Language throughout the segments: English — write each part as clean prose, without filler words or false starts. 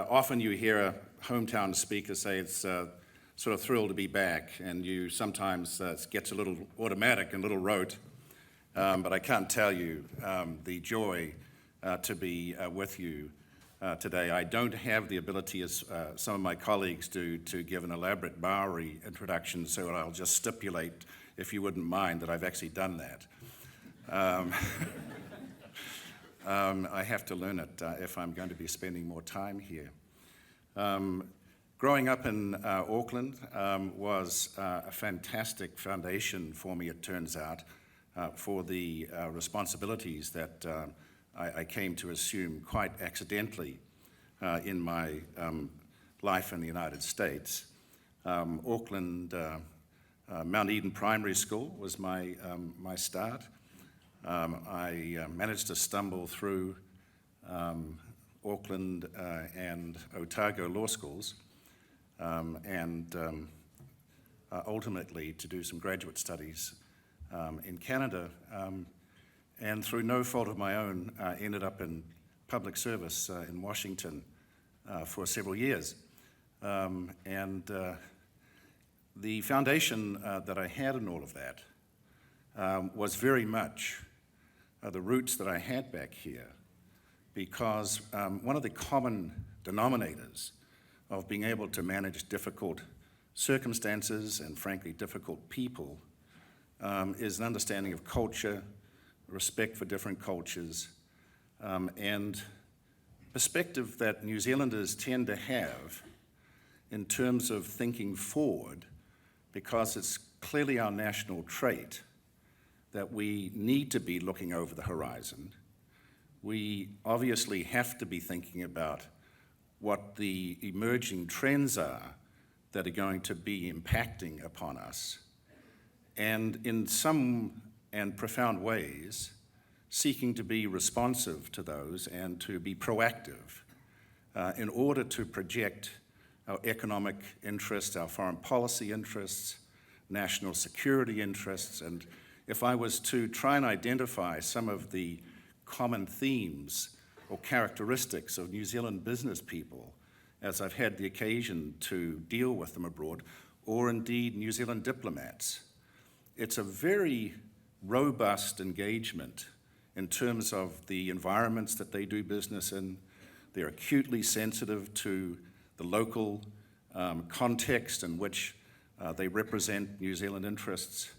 Often you hear a hometown speaker say it's sort of thrilled to be back, and you sometimes it gets a little automatic and a little rote, but I can't tell you the joy to be with you today. I don't have the ability, as some of my colleagues do, to give an elaborate Maori introduction, so I'll just stipulate, if you wouldn't mind, that I've actually done that. I have to learn it if I'm going to be spending more time here. Growing up in Auckland was a fantastic foundation for me, it turns out, for the responsibilities that I came to assume quite accidentally in my life in the United States. Auckland, Mount Eden Primary School was my start. I managed to stumble through Auckland and Otago law schools and ultimately to do some graduate studies in Canada, and through no fault of my own ended up in public service in Washington for several years. The foundation that I had in all of that was very much the roots that I had back here, because one of the common denominators of being able to manage difficult circumstances and frankly difficult people is an understanding of culture, respect for different cultures, and perspective that New Zealanders tend to have in terms of thinking forward, because it's clearly our national trait that we need to be looking over the horizon. We obviously have to be thinking about what the emerging trends are that are going to be impacting upon us, and in some and profound ways, seeking to be responsive to those and to be proactive in order to project our economic interests, our foreign policy interests, national security interests. And if I was to try and identify some of the common themes or characteristics of New Zealand business people, as I've had the occasion to deal with them abroad, or indeed New Zealand diplomats, it's a very robust engagement in terms of the environments that they do business in. They're acutely sensitive to the local context in which they represent New Zealand interests,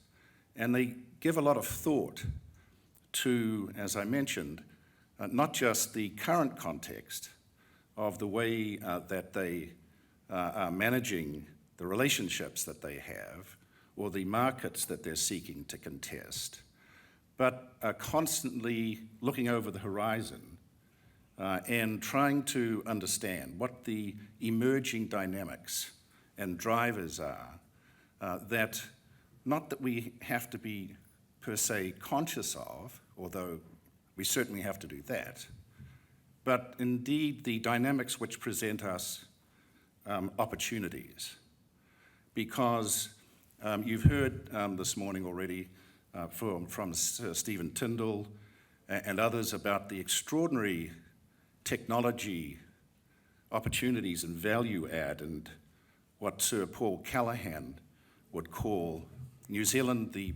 and they give a lot of thought to, as I mentioned, not just the current context of the way that they are managing the relationships that they have or the markets that they're seeking to contest, but are constantly looking over the horizon and trying to understand what the emerging dynamics and drivers are that not that we have to be per se conscious of, although we certainly have to do that, but indeed the dynamics which present us opportunities. Because you've heard this morning already from Sir Stephen Tyndall and others about the extraordinary technology opportunities and value add, and what Sir Paul Callaghan would call New Zealand the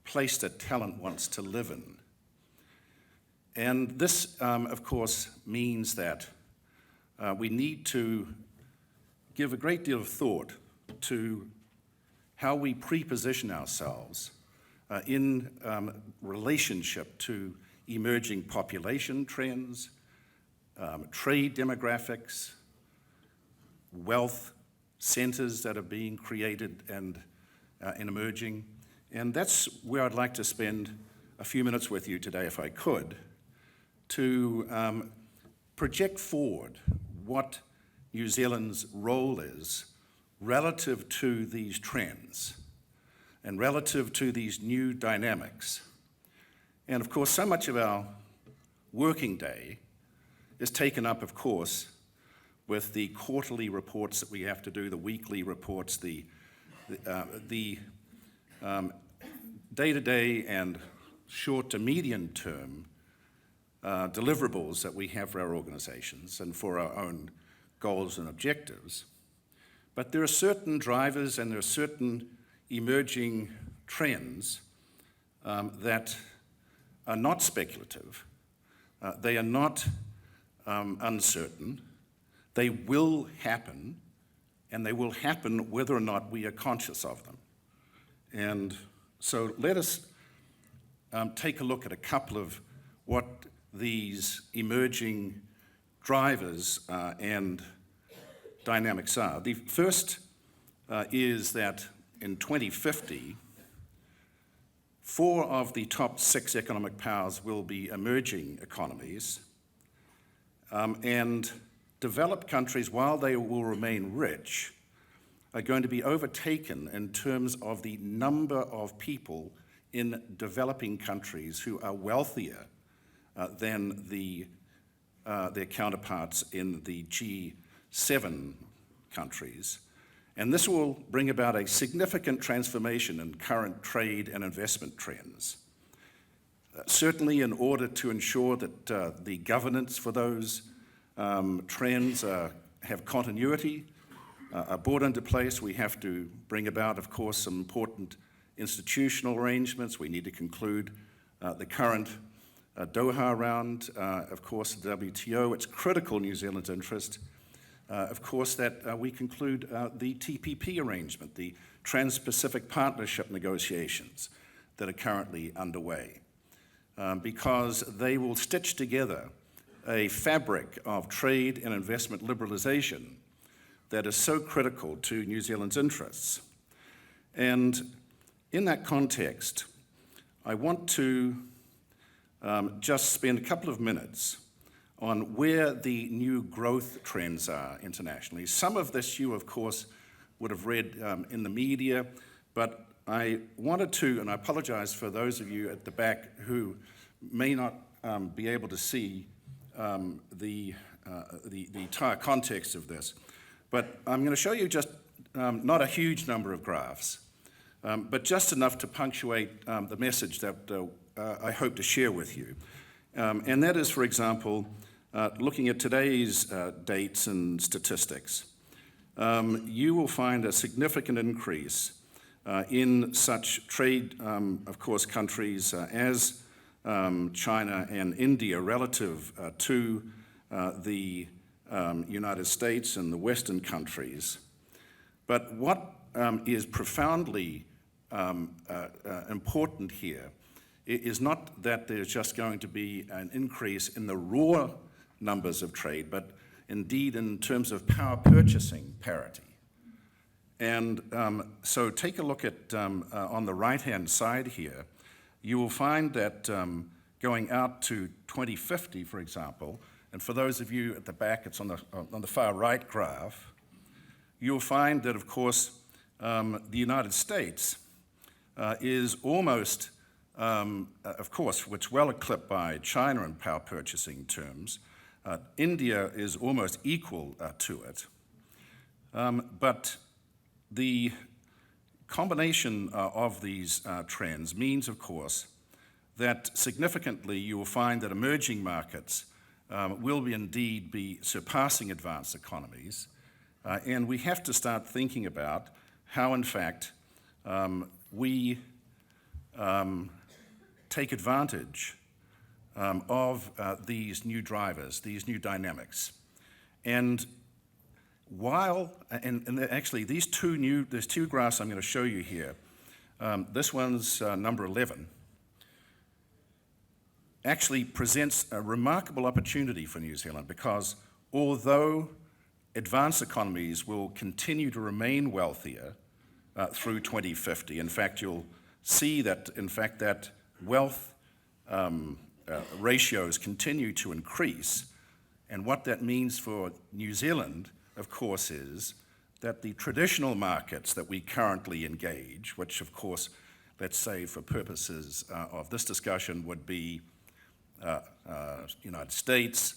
place that talent wants to live in. And this, of course, means that we need to give a great deal of thought to how we pre-position ourselves in relationship to emerging population trends, trade demographics, wealth centers that are being created and emerging. And that's where I'd like to spend a few minutes with you today, if I could, to project forward what New Zealand's role is relative to these trends and relative to these new dynamics. And of course, so much of our working day is taken up, of course, with the quarterly reports that we have to do, the weekly reports, the day-to-day and short to medium term deliverables that we have for our organizations and for our own goals and objectives. But there are certain drivers and there are certain emerging trends that are not speculative. They are not uncertain. They will happen, and they will happen whether or not we are conscious of them. And so let us take a look at a couple of what these emerging drivers and dynamics are. The first is that in 2050, 4 of the top 6 economic powers will be emerging economies, and developed countries, while they will remain rich, are going to be overtaken in terms of the number of people in developing countries who are wealthier than their counterparts in the G7 countries. And this will bring about a significant transformation in current trade and investment trends. Certainly in order to ensure that the governance for those trends have continuity, are brought into place, we have to bring about, of course, some important institutional arrangements. We need to conclude the current Doha round, of course, the WTO. It's critical New Zealand's interest, of course, that we conclude the TPP arrangement, the Trans-Pacific Partnership negotiations that are currently underway, because they will stitch together a fabric of trade and investment liberalization that is so critical to New Zealand's interests. And in that context, I want to just spend a couple of minutes on where the new growth trends are internationally. Some of this you, of course, would have read in the media, but I wanted to, and I apologize for those of you at the back who may not be able to see the entire context of this, but I'm going to show you just not a huge number of graphs, but just enough to punctuate the message that I hope to share with you. And that is, for example, looking at today's dates and statistics, you will find a significant increase in such trade, of course, countries as China and India relative to the United States and the Western countries. But what is profoundly important here is not that there's just going to be an increase in the raw numbers of trade, but indeed in terms of power purchasing parity. And so take a look at, on the right-hand side here, you will find that going out to 2050, for example, and for those of you at the back, it's on the far right graph, you'll find that, of course, the United States is almost, of course, which well eclipsed by China in power purchasing terms. India is almost equal to it. But the combination of these trends means, of course, that significantly you will find that emerging markets will indeed be surpassing advanced economies. And we have to start thinking about how, in fact, we take advantage of these new drivers, these new dynamics. And while, and actually there's two graphs I'm going to show you here. This one's number 11. Actually presents a remarkable opportunity for New Zealand, because although advanced economies will continue to remain wealthier through 2050, in fact, you'll see that, in fact, that wealth ratios continue to increase. And what that means for New Zealand, of course, is that the traditional markets that we currently engage, which, of course, let's say for purposes of this discussion would be United States,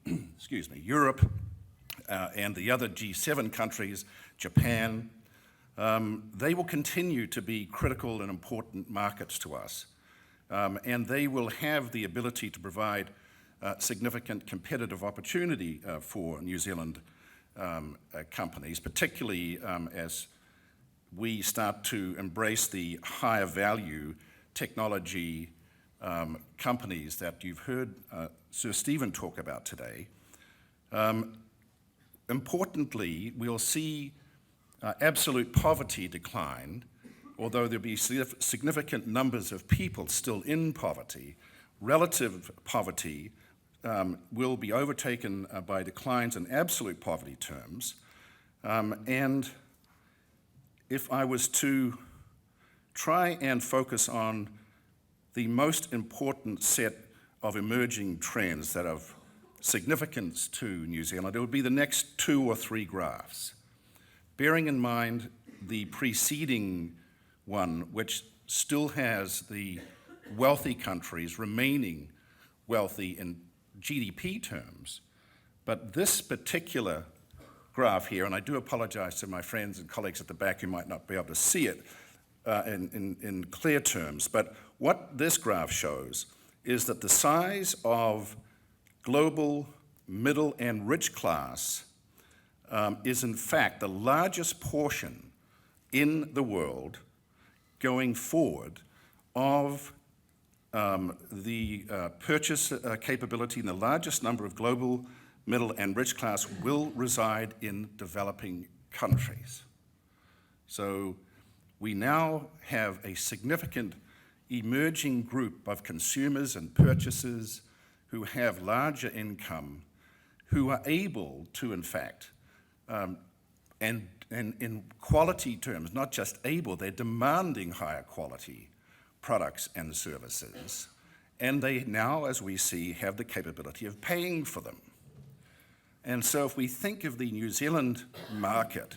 excuse me, Europe, and the other G7 countries, Japan, they will continue to be critical and important markets to us. And they will have the ability to provide significant competitive opportunity for New Zealand companies, particularly as we start to embrace the higher value technology companies that you've heard Sir Stephen talk about today. Importantly, we'll see absolute poverty decline, although there'll be significant numbers of people still in poverty. Relative poverty will be overtaken by declines in absolute poverty terms. And if I was to try and focus on the most important set of emerging trends that have significance to New Zealand, it would be the next 2 or 3 graphs. Bearing in mind the preceding one, which still has the wealthy countries remaining wealthy in GDP terms. But this particular graph here, and I do apologize to my friends and colleagues at the back who might not be able to see it in clear terms, but what this graph shows is that the size of global middle and rich class is in fact the largest portion in the world going forward of the purchase capability, and the largest number of global middle and rich class will reside in developing countries. So we now have a significant emerging group of consumers and purchasers who have larger income, who are able to, in fact, and in quality terms, not just able, they're demanding higher quality products and services, and they now, as we see, have the capability of paying for them. And so if we think of the New Zealand market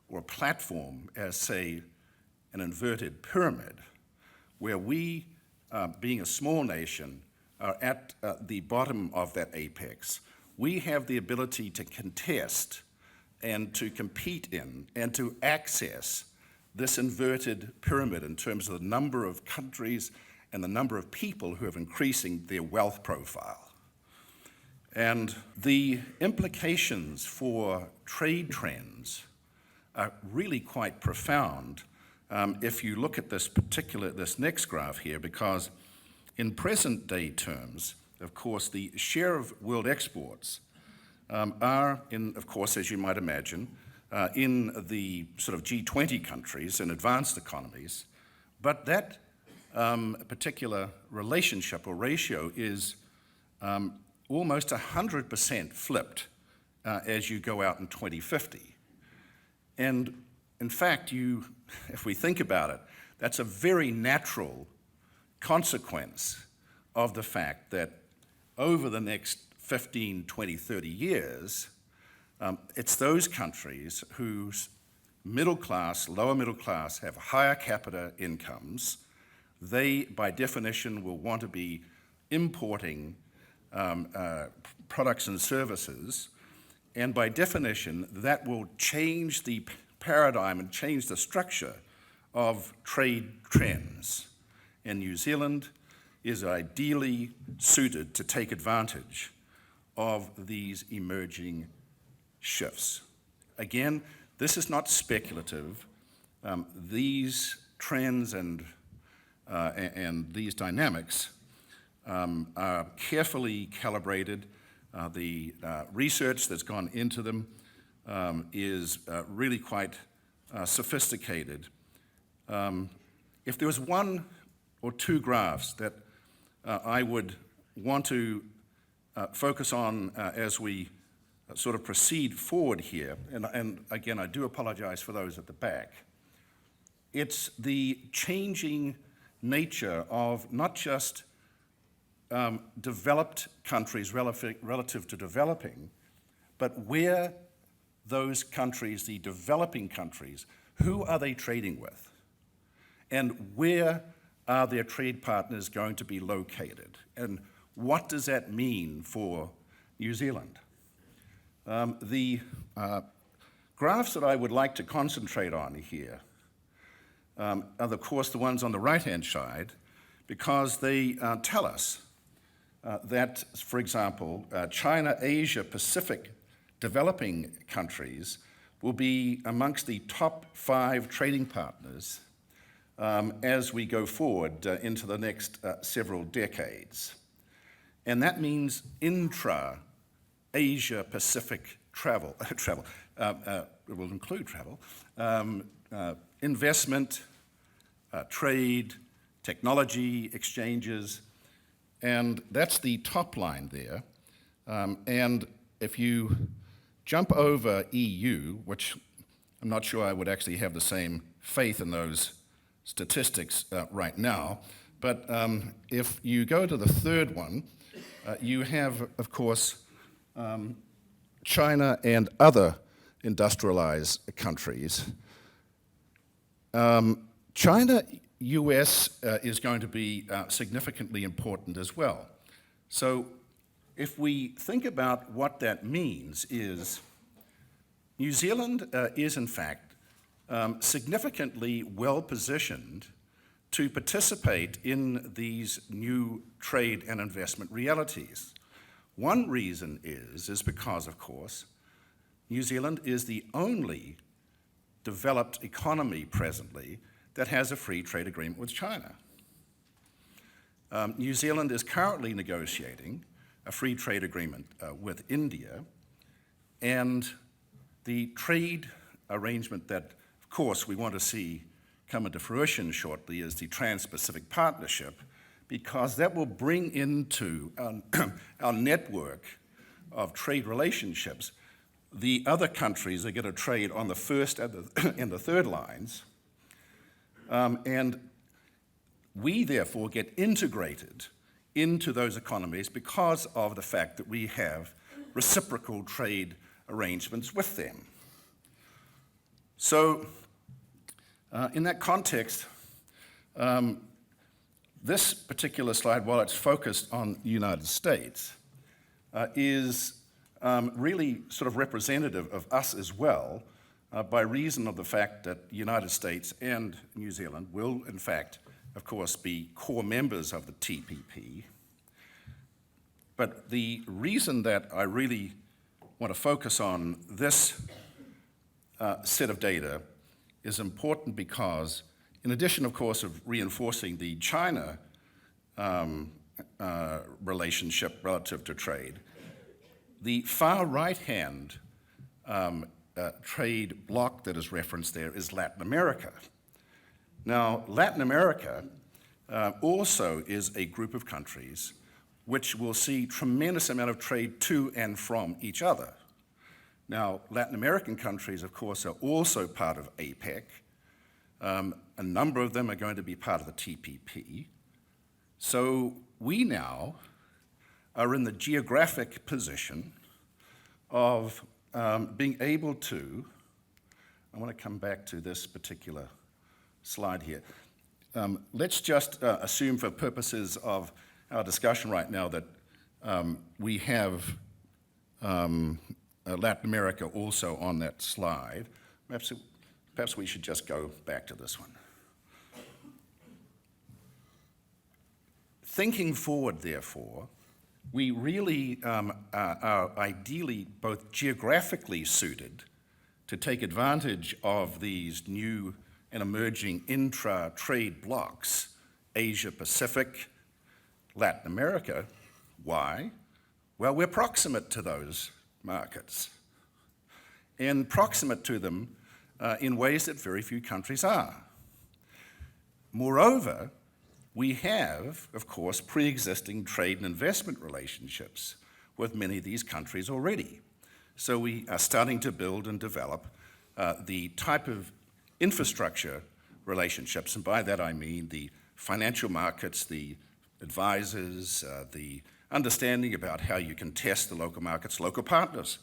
or platform as, say, an inverted pyramid, where we, being a small nation, are at the bottom of that apex, we have the ability to contest and to compete in and to access this inverted pyramid in terms of the number of countries and the number of people who have increasing their wealth profile. And the implications for trade trends are really quite profound if you look at this next graph here, because in present day terms, of course, the share of world exports are of course, as you might imagine, in the sort of G20 countries and advanced economies, but that particular relationship or ratio is almost 100% flipped as you go out in 2050. And in fact, if we think about it, that's a very natural consequence of the fact that over the next 15, 20, 30 years, it's those countries whose middle class, lower middle class, have higher capita incomes. They, by definition, will want to be importing products and services, and by definition, that will change the paradigm and change the structure of trade trends. And New Zealand is ideally suited to take advantage of these emerging shifts. Again, this is not speculative. These trends and these dynamics are carefully calibrated. The research that's gone into them is really quite sophisticated. If there was 1 or 2 graphs that I would want to focus on as we sort of proceed forward here, and again, I do apologize for those at the back, it's the changing nature of not just developed countries relative to developing, but where those countries, the developing countries, who are they trading with? And where are their trade partners going to be located? And what does that mean for New Zealand? The graphs that I would like to concentrate on here are, of course, the ones on the right-hand side, because they tell us that, for example, China, Asia, Pacific developing countries will be amongst the top 5 trading partners as we go forward into the next several decades. And that means intra-Asia Pacific travel, it will include travel, investment, trade, technology, exchanges, and that's the top line there. And if you jump over EU, which I'm not sure I would actually have the same faith in those statistics right now, but if you go to the third one, you have, of course, China and other industrialized countries. China, US is going to be significantly important as well. So if we think about what that means is New Zealand is in fact significantly well positioned to participate in these new trade and investment realities. One reason is because, of course, New Zealand is the only developed economy presently that has a free trade agreement with China. New Zealand is currently negotiating a free trade agreement with India, and the trade arrangement that, of course, we want to see come into fruition shortly is the Trans-Pacific Partnership, because that will bring into our network of trade relationships the other countries that get a trade on the first and the third lines, and we therefore get integrated into those economies because of the fact that we have reciprocal trade arrangements with them. So in that context, this particular slide, while it's focused on the United States, is really sort of representative of us as well, by reason of the fact that the United States and New Zealand will, in fact, of course, be core members of the TPP. But the reason that I really want to focus on this set of data is important because, in addition, of course, of reinforcing the China relationship relative to trade, the far right-hand trade bloc that is referenced there is Latin America. Now, Latin America also is a group of countries which will see tremendous amount of trade to and from each other. Now, Latin American countries, of course, are also part of APEC. A number of them are going to be part of the TPP. So we now are in the geographic position of being able to, I want to come back to this particular slide here. Let's just assume for purposes of our discussion right now that we have Latin America also on that slide. Perhaps we should just go back to this one. Thinking forward, therefore, we really are ideally both geographically suited to take advantage of these new and emerging intra-trade blocs, Asia Pacific, Latin America. Why? Well, we're proximate to those markets, and proximate to them in ways that very few countries are. Moreover, we have, of course, pre-existing trade and investment relationships with many of these countries already. So we are starting to build and develop the type of infrastructure relationships, and by that I mean the financial markets, the advisors, the understanding about how you can test the local markets, local partners,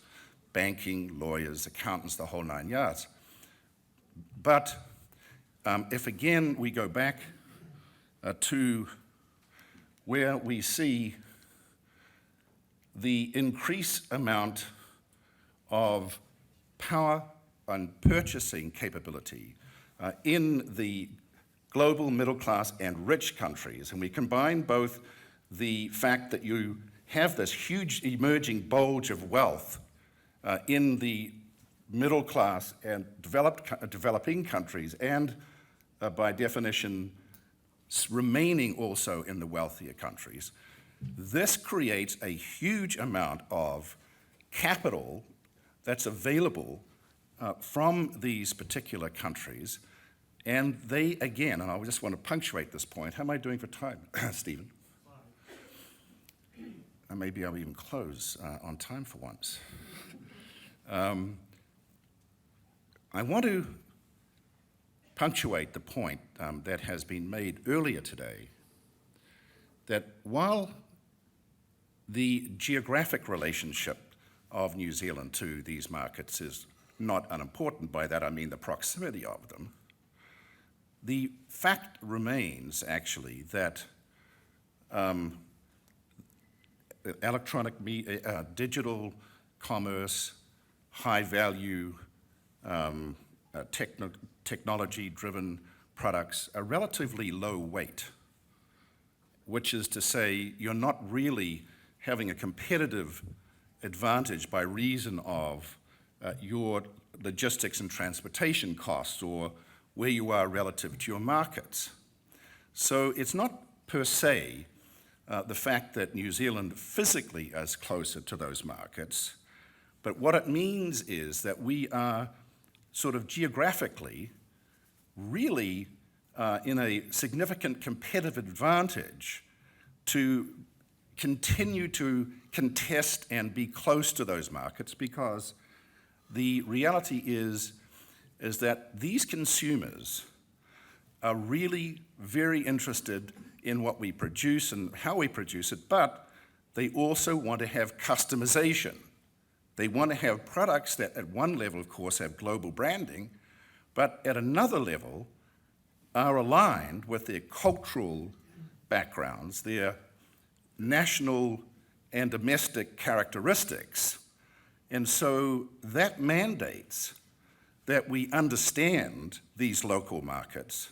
banking, lawyers, accountants, the whole 9 yards. But if again we go back to where we see the increased amount of power and purchasing capability in the global middle class and rich countries, and we combine both the fact that you have this huge emerging bulge of wealth in the middle class and developing countries, and by definition, remaining also in the wealthier countries. This creates a huge amount of capital that's available from these particular countries, and they, again, and I just want to punctuate this point. How am I doing for time, Stephen? Maybe I'll even close on time for once. I want to punctuate the point that has been made earlier today, that while the geographic relationship of New Zealand to these markets is not unimportant, by that I mean the proximity of them, the fact remains actually that electronic digital commerce, high-value technology-driven products are relatively low weight, which is to say you're not really having a competitive advantage by reason of your logistics and transportation costs or where you are relative to your markets. So it's not per se the fact that New Zealand physically is closer to those markets, but what it means is that we are sort of geographically really in a significant competitive advantage to continue to contest and be close to those markets, because the reality is that these consumers are really very interested in what we produce and how we produce it, but they also want to have customization. They want to have products that at one level, of course, have global branding, but at another level are aligned with their cultural backgrounds, their national and domestic characteristics. And so that mandates that we understand these local markets.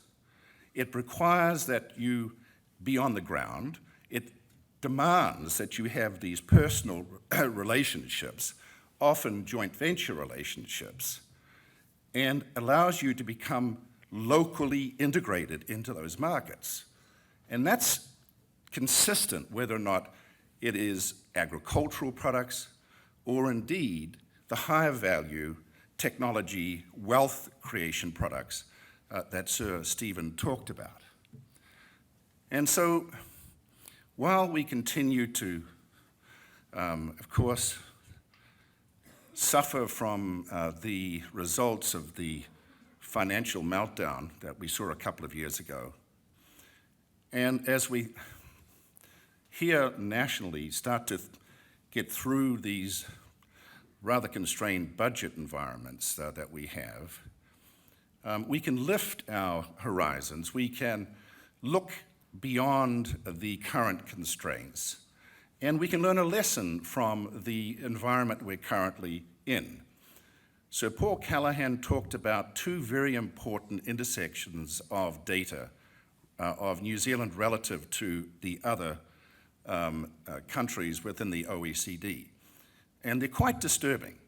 It requires that you be on the ground. It demands that you have these personal relationships, often joint venture relationships, and allows you to become locally integrated into those markets. And that's consistent whether or not it is agricultural products or indeed the higher value technology wealth creation products that Sir Stephen talked about. And so while we continue to, of course, suffer from the results of the financial meltdown that we saw a couple of years ago, and as we here nationally start to get through these rather constrained budget environments that we have, we can lift our horizons. We can look beyond the current constraints, and we can learn a lesson from the environment we're currently in. So Paul Callaghan talked about two very important intersections of data of New Zealand relative to the other countries within the OECD. And they're quite disturbing.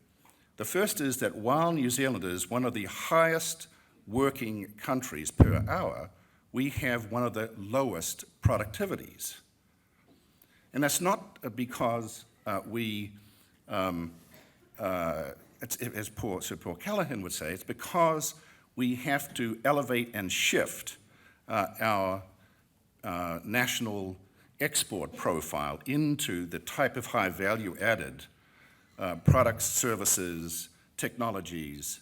The first is that while New Zealand is one of the highest working countries per hour, we have one of the lowest productivities. And that's not because as Sir Paul Callaghan would say, it's because we have to elevate and shift our national export profile into the type of high value added products, services, technologies,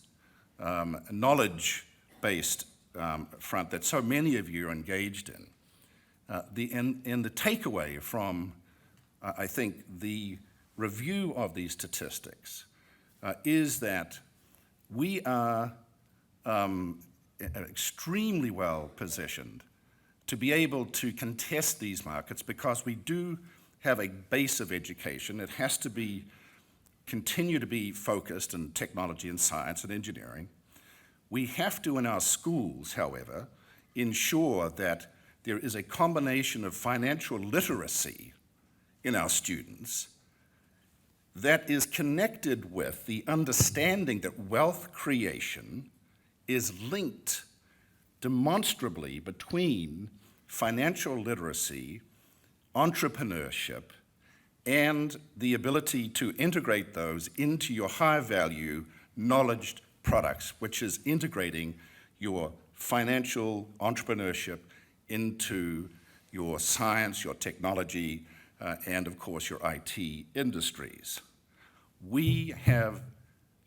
knowledge-based front that so many of you are engaged in. And the takeaway from, I think, the review of these statistics is that we are extremely well positioned to be able to contest these markets because we do have a base of education. It has to be continue to be focused in technology and science and engineering. We have to, in our schools, however, ensure that there is a combination of financial literacy in our students that is connected with the understanding that wealth creation is linked demonstrably between financial literacy, entrepreneurship, and the ability to integrate those into your high-value knowledge products, which is integrating your financial entrepreneurship into your science, your technology, and of course your IT industries. We have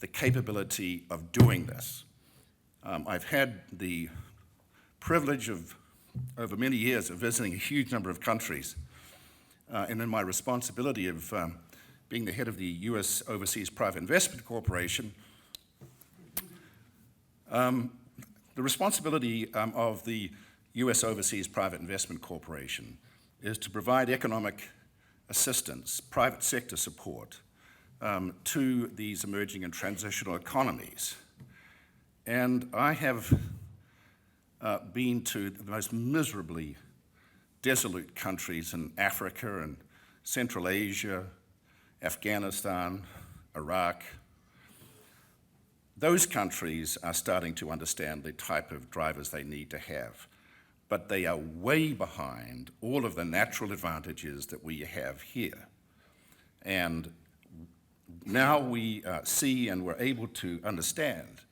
the capability of doing this. I've had the privilege of, over many years, of visiting a huge number of countries, and in my responsibility of being the head of the U.S. Overseas Private Investment Corporation, the responsibility of the U.S. Overseas Private Investment Corporation is to provide economic assistance, private sector support to these emerging and transitional economies. And I have been to the most miserably dissolute countries in Africa and Central Asia, Afghanistan, Iraq. Those countries are starting to understand the type of drivers they need to have, but they are way behind all of the natural advantages that we have here. And now we see and we're able to understand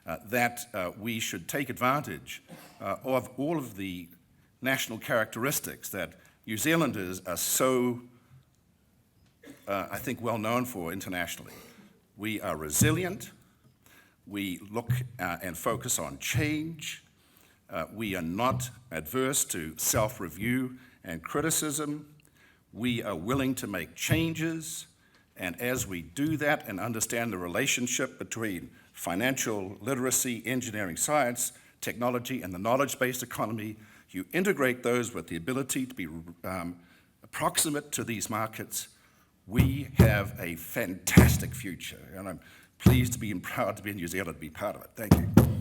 that we should take advantage of all of the national characteristics that New Zealanders are so, I think, well known for internationally. We are resilient. We look and focus on change. We are not adverse to self-review and criticism. We are willing to make changes. And as we do that and understand the relationship between financial literacy, engineering, science, technology, and the knowledge-based economy, you integrate those with the ability to be approximate to these markets, we have a fantastic future. And I'm pleased to be and proud to be in New Zealand to be part of it. Thank you.